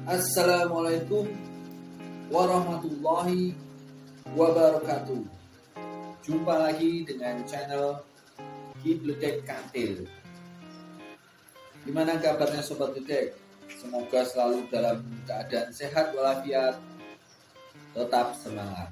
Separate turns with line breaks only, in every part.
Assalamualaikum warahmatullahi wabarakatuh. Jumpa lagi dengan channel Kibletek Kantil. Gimana kabarnya Sobat Bledek? Semoga selalu dalam keadaan sehat walafiat, tetap semangat.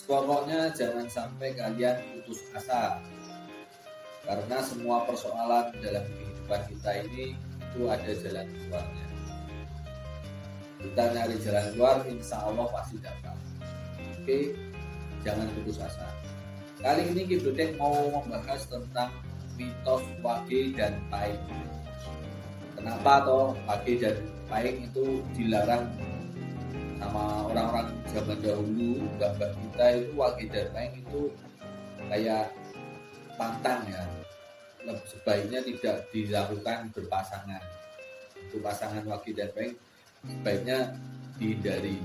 Pokoknya jangan sampai kalian putus asa, karena semua persoalan dalam kehidupan kita ini itu ada jalan keluarnya. Kita nyari jalan keluar, insya Allah pasti dapat. Oke, jangan putus asa. Kali ini Kibletek mau membahas tentang mitos wage dan paing. Kenapa toh wage dan paing itu dilarang sama orang-orang zaman dahulu? Mbak kita itu wage dan paing itu kayak pantang ya. Sebaiknya tidak dilakukan berpasangan. Untuk pasangan wage dan paing sebaiknya dihindari.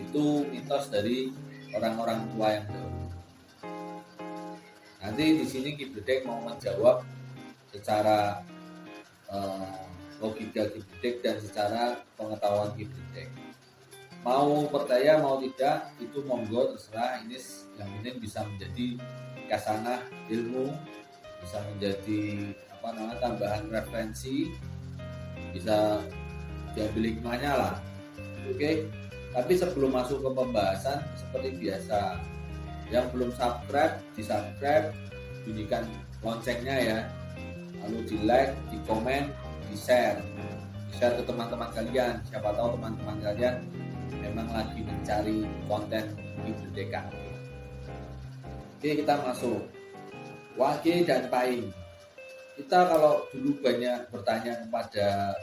Itu mitos dari orang-orang tua yang dahulu. Nanti di sini Kibletek mau menjawab secara logika Kibletek dan secara pengetahuan Kibletek. Mau percaya mau tidak itu monggo, terserah. Ini yang penting bisa menjadi kasanah ilmu, bisa menjadi tambahan referensi, bisa diambil hikmahnya lah. Oke. Tapi sebelum masuk ke pembahasan, seperti biasa, yang belum subscribe, di-subscribe, bunyikan loncengnya ya. Lalu di-like, di-komen, di-share. Di-share ke teman-teman kalian. Siapa tahu teman-teman kalian memang lagi mencari konten Kibletek. Oke, kita masuk. Wage dan paing. Kita kalau dulu banyak bertanya kepada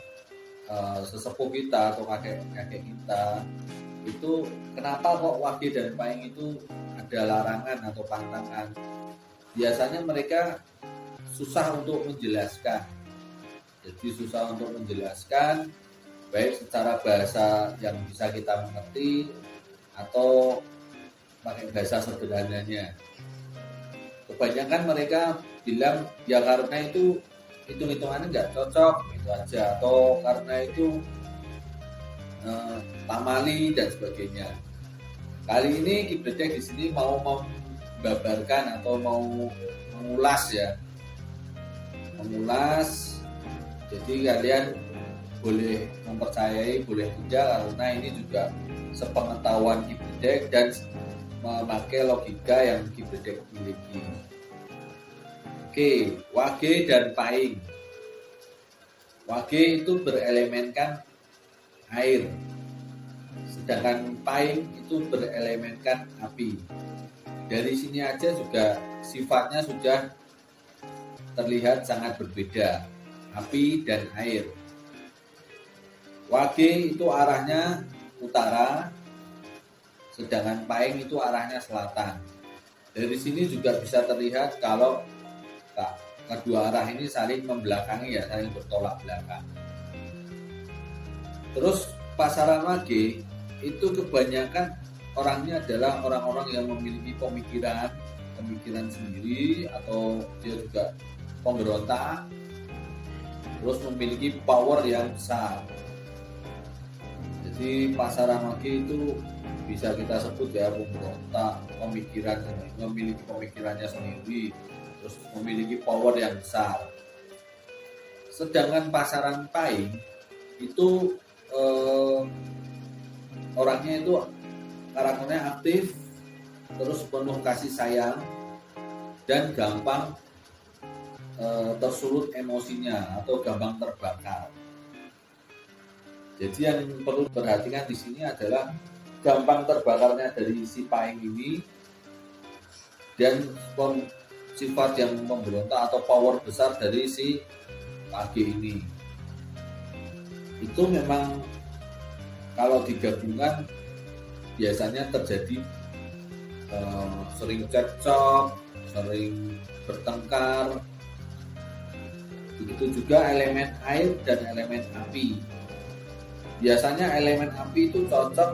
sesepuh kita atau kakek kita, itu kenapa kok wage dan paing itu ada larangan atau pantangan. Biasanya mereka susah untuk menjelaskan. Jadi susah untuk menjelaskan baik secara bahasa yang bisa kita mengerti atau pakai bahasa sederhananya. Kebanyakan mereka bilang ya karena itu hitung-hitungannya nggak cocok, itu aja, atau karena itu pamali dan sebagainya. Kali ini Kibletek di sini mau membabarkan atau mau mengulas ya, jadi kalian boleh mempercayai boleh tidak, karena ini juga sepengetahuan Kibletek dan memakai logika yang Kibletek miliki. Oke, wage dan paing. Wage itu berelemenkan air, sedangkan paing itu berelemenkan api. Dari sini aja juga sifatnya sudah terlihat sangat berbeda, api dan air. Wage itu arahnya utara, sedangkan paing itu arahnya selatan. Dari sini juga bisa terlihat kalau kedua arah ini saling membelakangi ya, saling bertolak belakang. Terus pasaran wage itu kebanyakan orangnya adalah orang-orang yang memiliki pemikiran sendiri, atau dia juga pemberontak, terus memiliki power yang besar. Jadi pasaran wage itu bisa kita sebut ya pemberontak, memiliki pemikirannya sendiri, terus memiliki power yang besar. Sedangkan pasaran paing itu orangnya itu karakternya aktif, terus penuh kasih sayang dan gampang tersulut emosinya atau gampang terbakar. Jadi yang perlu perhatikan di sini adalah gampang terbakarnya dari si paing ini dan sifat yang memberontak atau power besar dari si wage ini. Itu memang kalau digabungkan biasanya terjadi sering cekcok, sering bertengkar. Begitu juga elemen air dan elemen api. Biasanya elemen api itu cocok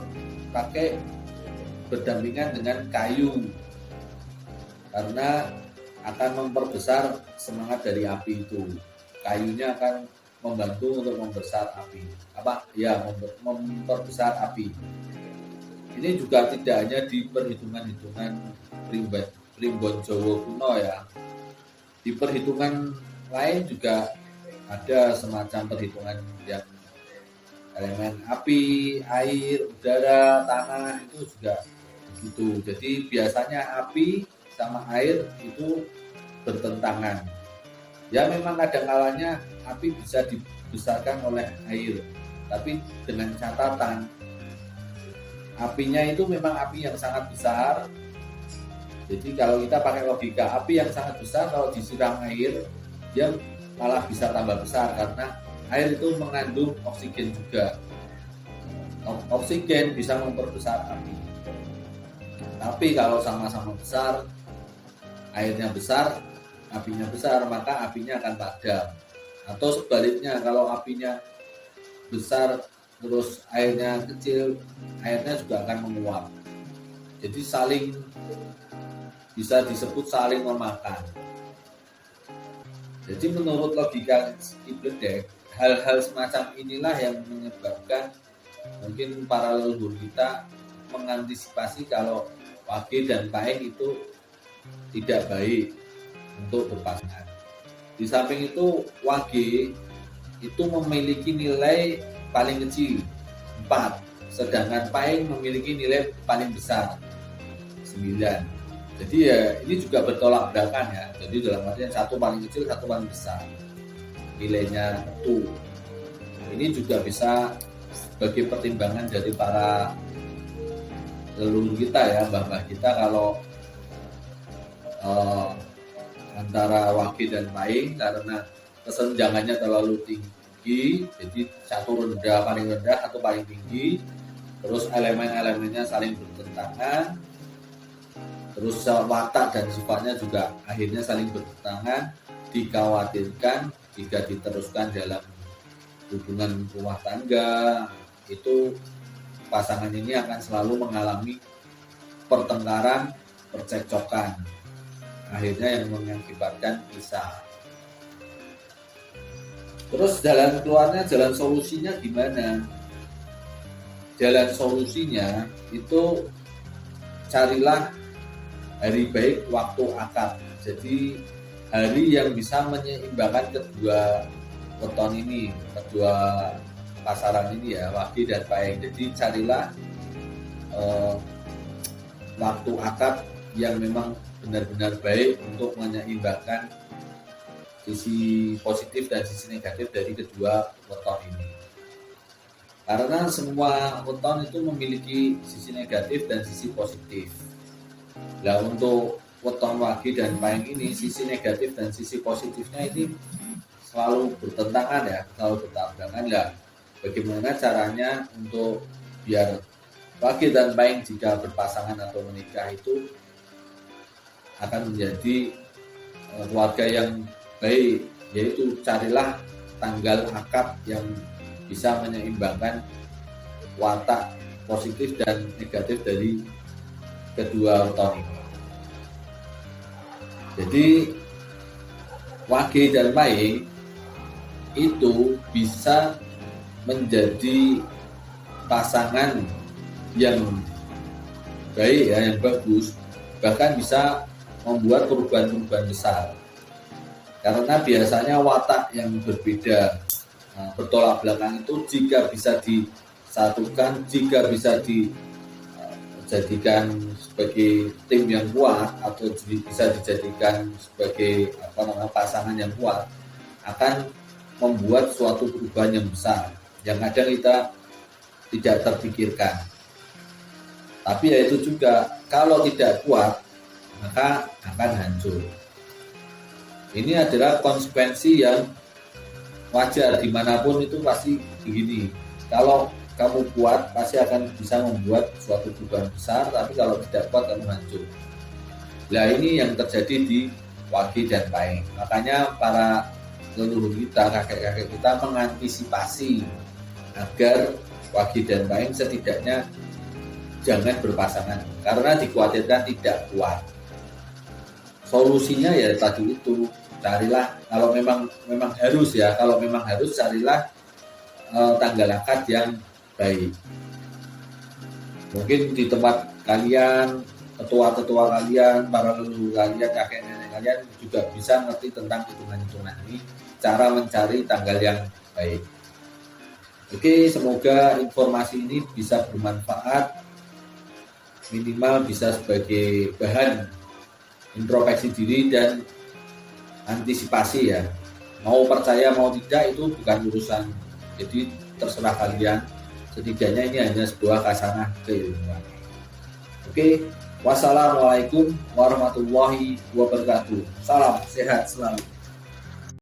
pakai berdampingan dengan kayu, karena akan memperbesar semangat dari api itu. Kayunya akan membantu untuk membesar api. Memperbesar api. Ini juga tidak hanya di perhitungan-hitungan primbon Jawa kuno ya. Di perhitungan lain juga ada semacam perhitungan yang elemen api, air, udara, tanah itu juga begitu. Jadi biasanya api sama air itu bertentangan. Ya memang kadang-kalanya api bisa dibesarkan oleh air, tapi dengan catatan apinya itu memang api yang sangat besar. Jadi kalau kita pakai logika, api yang sangat besar kalau disiram air, dia malah bisa tambah besar karena air itu mengandung oksigen juga. Oksigen bisa memperbesar api. Tapi kalau sama-sama besar, airnya besar, apinya besar, maka apinya akan padam. Atau sebaliknya, kalau apinya besar terus airnya kecil, airnya juga akan menguap. Jadi bisa disebut saling memakan. Jadi menurut logika Kipledek, hal-hal semacam inilah yang menyebabkan mungkin para leluhur kita mengantisipasi kalau Wage dan Paing itu tidak baik untuk berpasangan. Di samping itu Wage itu memiliki nilai paling kecil 4, sedangkan Paing memiliki nilai paling besar 9. Jadi ya ini juga bertolak belakang ya. Jadi dalam artian satu paling kecil, satu paling besar nilainya itu. Ini juga bisa sebagai pertimbangan dari para leluhur kita ya, mbah-mbah kita kalau antara Wage dan Paing karena kesenjangannya terlalu tinggi, jadi satu paling rendah, satu paling tinggi, terus elemen-elemennya saling bertentangan, terus watak dan sifatnya juga akhirnya saling bertentangan. Dikhawatirkan jika diteruskan dalam hubungan rumah tangga, itu pasangan ini akan selalu mengalami pertengkaran, percekcokan, akhirnya yang mengakibatkan pisah. Terus jalan keluarnya, jalan solusinya gimana? Jalan solusinya itu carilah hari baik waktu akad. Jadi hari yang bisa menyeimbangkan kedua weton ini, kedua pasaran ini ya, Wage dan Paing. Jadi carilah waktu akad yang memang benar-benar baik untuk menyeimbangkan sisi positif dan sisi negatif dari kedua weton ini. Karena semua weton itu memiliki sisi negatif dan sisi positif. Nah untuk weton Wage dan Paing ini, sisi negatif dan sisi positifnya ini selalu bertentangan ya, selalu bertabrakan. Lah bagaimana caranya untuk biar Wage dan Paing jika berpasangan atau menikah itu akan menjadi keluarga yang baik, yaitu carilah tanggal akad yang bisa menyeimbangkan watak positif dan negatif dari kedua weton ini. Jadi Wage dan Paing itu bisa menjadi pasangan yang baik ya, yang bagus, bahkan bisa membuat perubahan-perubahan besar. Karena biasanya watak yang berbeda, bertolak belakang itu jika bisa disatukan, jika bisa dijadikan sebagai tim yang kuat atau bisa dijadikan sebagai pasangan yang kuat, akan membuat suatu perubahan yang besar yang kadang kita tidak terpikirkan. Tapi ya itu juga, kalau tidak kuat maka akan hancur. Ini adalah konsekuensi yang wajar dimanapun itu pasti begini. Kalau kamu kuat pasti akan bisa membuat suatu perubahan besar, tapi kalau tidak kuat kamu hancur. Nah ini yang terjadi di Wage dan Paing. Makanya para leluhur kita, kakek-kakek kita mengantisipasi agar Wage dan Paing setidaknya jangan berpasangan karena dikhawatirkan tidak kuat. Solusinya ya tadi itu, carilah kalau memang harus ya, kalau memang harus carilah tanggal akad yang baik. Mungkin di tempat kalian, ketua-ketua kalian, para leluhur kalian, kakek nenek kalian juga bisa ngerti tentang hitungan-hitungan ini, cara mencari tanggal yang baik. Oke, semoga informasi ini bisa bermanfaat, minimal bisa sebagai bahan introspeksi diri dan antisipasi ya. Mau percaya mau tidak itu bukan urusan, jadi terserah kalian. Setidaknya ini hanya sebuah kasanah keilmuan. Oke, wassalamualaikum warahmatullahi wabarakatuh. Salam sehat selalu.